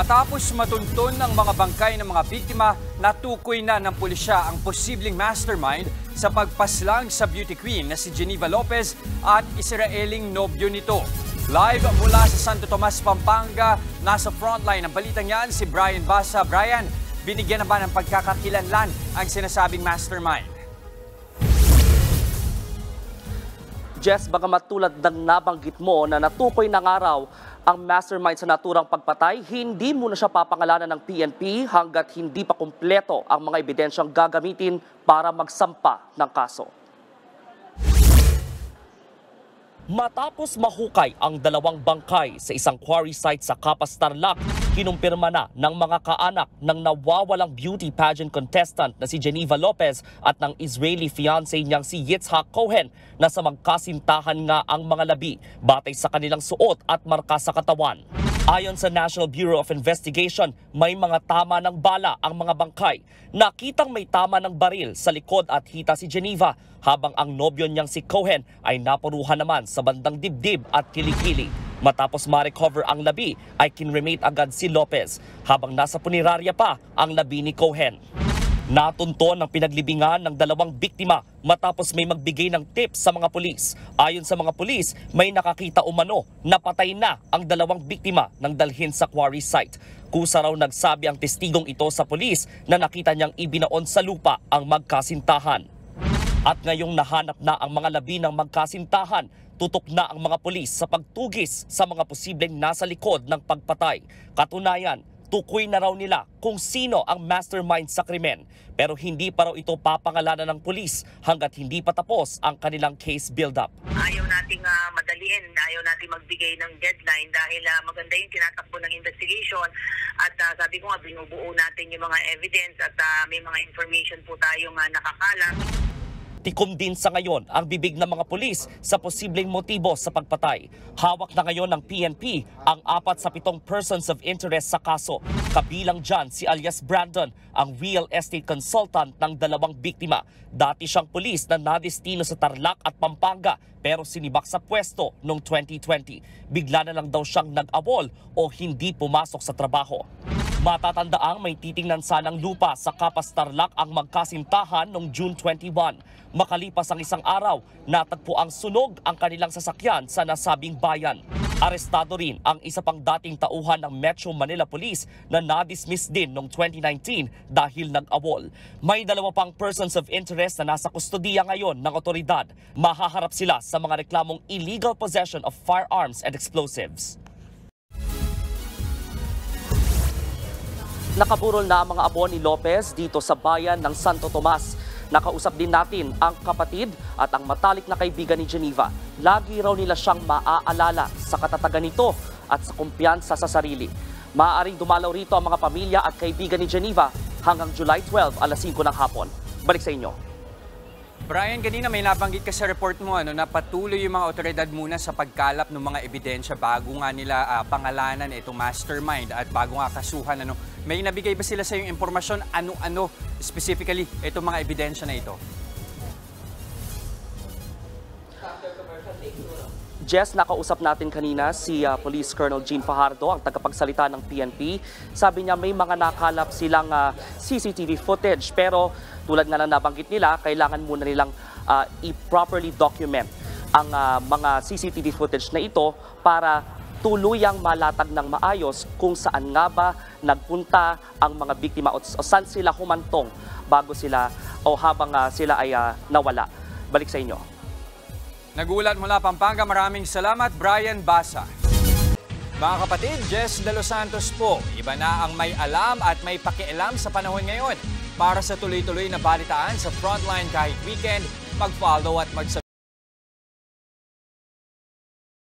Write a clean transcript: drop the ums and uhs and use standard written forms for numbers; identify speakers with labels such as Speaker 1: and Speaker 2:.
Speaker 1: Matapos matuntun ng mga bangkay ng mga biktima, natukoy na ng pulisya ang posibleng mastermind sa pagpaslang sa beauty queen na si Geneva Lopez at Israeling nobyo nito. Live mula sa Santo Tomas, Pampanga, nasa frontline ng balitang yan si Brian Basa. Brian, binigyan na ba ng pagkakakilanlan ang sinasabing mastermind?
Speaker 2: Jess, bagamat tulad ng nabanggit mo na natukoy ng araw ang mastermind sa naturang pagpatay, hindi muna siya papangalanan ng PNP hanggat hindi pa kumpleto ang mga ebidensyang gagamitin para magsampa ng kaso. Matapos mahukay ang dalawang bangkay sa isang quarry site sa Capas, Tarlac, kinumpirma na ng mga kaanak ng nawawalang beauty pageant contestant na si Geneva Lopez at ng Israeli fiancé niyang si Yitzhak Cohen na sa magkasintahan nga ang mga labi batay sa kanilang suot at marka sa katawan. Ayon sa National Bureau of Investigation, may mga tama ng bala ang mga bangkay. Nakitang may tama ng baril sa likod at hita si Geneva, habang ang nobyo niyang si Cohen ay napuruhan naman sa bandang dibdib at kilikili. Matapos ma-recover ang labi, ay kinremate agad si Lopez, habang nasa punerarya pa ang labi ni Cohen. Natunto ng pinaglibingan ng dalawang biktima matapos may magbigay ng tips sa mga pulis. Ayon sa mga pulis, may nakakita umano na patay na ang dalawang biktima nang dalhin sa quarry site. Kusa raw nagsabi ang testigong ito sa pulis na nakita niyang ibinaon sa lupa ang magkasintahan. At ngayong nahanap na ang mga labi ng magkasintahan, tutok na ang mga pulis sa pagtugis sa mga posibleng nasa likod ng pagpatay. Katunayan, tukoy na raw nila kung sino ang mastermind sa krimen. Pero hindi pa raw ito papangalanan ng pulis hanggat hindi pa tapos ang kanilang case build-up.
Speaker 3: Ayaw nating madaliin, ayaw nating magbigay ng deadline dahil maganda yung tinatakbo ng investigation at sabi ko nga binubuo natin yung mga evidence at may mga information po tayong nakakalat.
Speaker 2: Tikom din sa ngayon ang bibig ng mga pulis sa posibleng motibo sa pagpatay. Hawak na ngayon ng PNP ang 4 sa 7 persons of interest sa kaso. Kabilang dyan si alias Brandon, ang real estate consultant ng dalawang biktima. Dati siyang pulis na nadestino sa Tarlac at Pampanga pero sinibak sa pwesto noong 2020. Bigla na lang daw siyang nag-awol o hindi pumasok sa trabaho. Matatandaang may titingnan sanang lupa sa Capas, Tarlac ang magkasintahan noong June 21. Makalipas ang isang araw, natagpo ang sunog ang kanilang sasakyan sa nasabing bayan. Arestado rin ang isa pang dating tauhan ng Metro Manila Police na na-dismiss din noong 2019 dahil nag-awol. May 2 pang persons of interest na nasa kustodiya ngayon ng otoridad. Mahaharap sila sa mga reklamong illegal possession of firearms and explosives. Nakaburol na ang mga abo ni Lopez dito sa bayan ng Santo Tomas. Nakausap din natin ang kapatid at ang matalik na kaibigan ni Geneva. Lagi raw nila siyang maaalala sa katatagan nito at sa kumpiyansa sa sarili. Maaaring dumalaw rito ang mga pamilya at kaibigan ni Geneva hanggang July 12, alas 5 ng hapon. Balik sa inyo.
Speaker 1: Brian, kanina may nabanggit ka sa report mo na patuloy yung mga otoridad muna sa pagkalap ng mga ebidensya bago nga nila pangalanan itong mastermind at bago nga kasuhan. May nabigay ba sila sa yung impormasyon ano-ano specifically itong mga ebidensya na ito?
Speaker 2: Jess, nakausap natin kanina si Police Colonel Jean Fajardo, ang tagapagsalita ng PNP. Sabi niya may mga nakalap silang CCTV footage pero tulad nga na nabanggit nila, kailangan muna nilang i-properly document ang mga CCTV footage na ito para tuluyang malatag ng maayos kung saan nga ba nagpunta ang mga biktima o saan sila humantong bago sila o habang sila ay nawala. Balik sa inyo.
Speaker 1: Nagulat mula Pampanga, maraming salamat Brian Basa. Mga kapatid, Jess De Los Santos po. Iba na ang may alam at may pakialam sa panahon ngayon. Para sa tuloy-tuloy na balitaan sa Frontline kahit weekend, mag-follow at mag-subscribe.